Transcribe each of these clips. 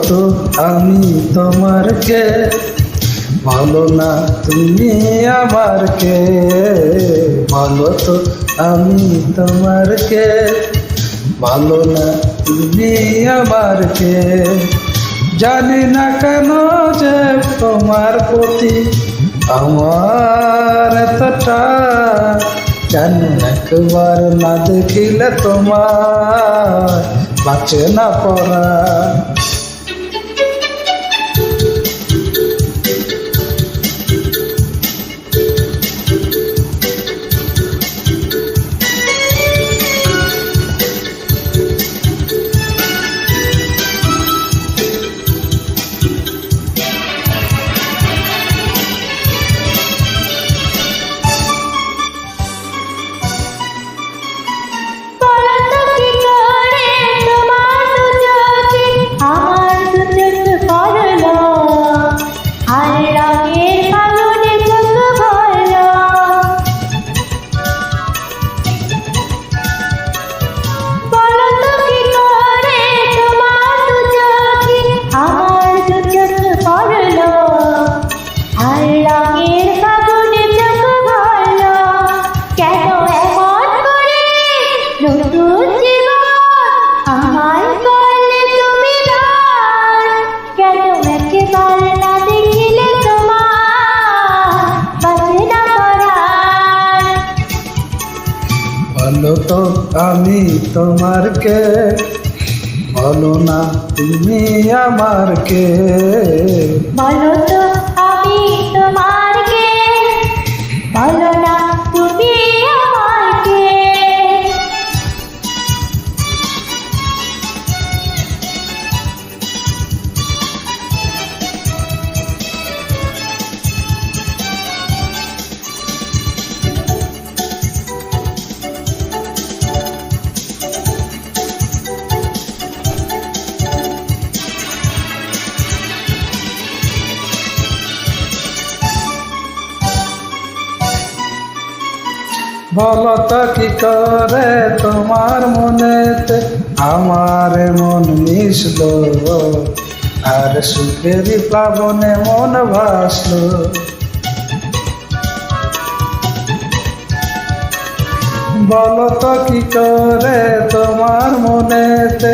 তো আমি তোমার কে, বলো না তুমি আমার কে। বলো তো আমি তোমার কে, বলো না তুমি আমার কে। জানি না কেন যে তোমার প্রতি আমার এতটা, কেন একবার না দেখিলে তোমার বাঁচে না পড়া। বলো তো আমি তোমার কে, বলো না তুমি আমার কে। বলো তো আমি তোমার কে, বলো না তুমি আমার কে। বলো তো কি করে তোমার মনেতে আমার মন মিশলো, আর সুখের প্লাবনে মন ভাসলো। বলো তো কি করে তোমার মনেতে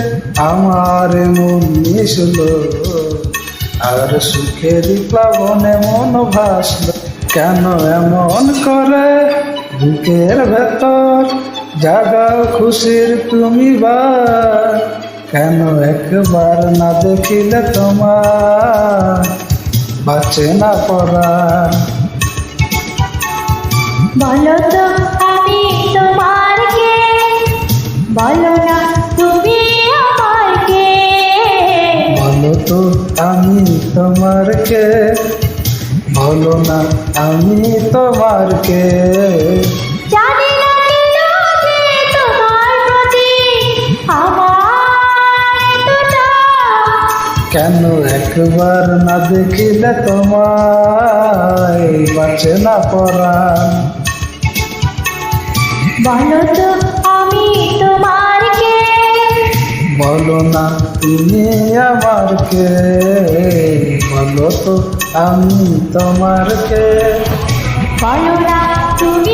আমার মন মিশলো, আর সুখের প্লাবনে মন ভাসলো। কেন এমন করে বুকের ভেতর জাগাও খুশির তুমি বা, কেন একবার না দেখিলে তোমার বাঁচে না পরাণ। বলো তো আমি তোমার কে, বলো না তুমি আমার কে। বলো তো আমি তোমার কে, বলো না আমি তোমার কে। জানি না কেন যে তোমার প্রতি আমার এতটা, কেন একবার না দেখিলে তোমায় বাঁচে না পরাণ। বলো তো আমি তোমার কে, বলো না তুমি আমার কে। বলো তো আমি তোমার কে। বলো না তুমি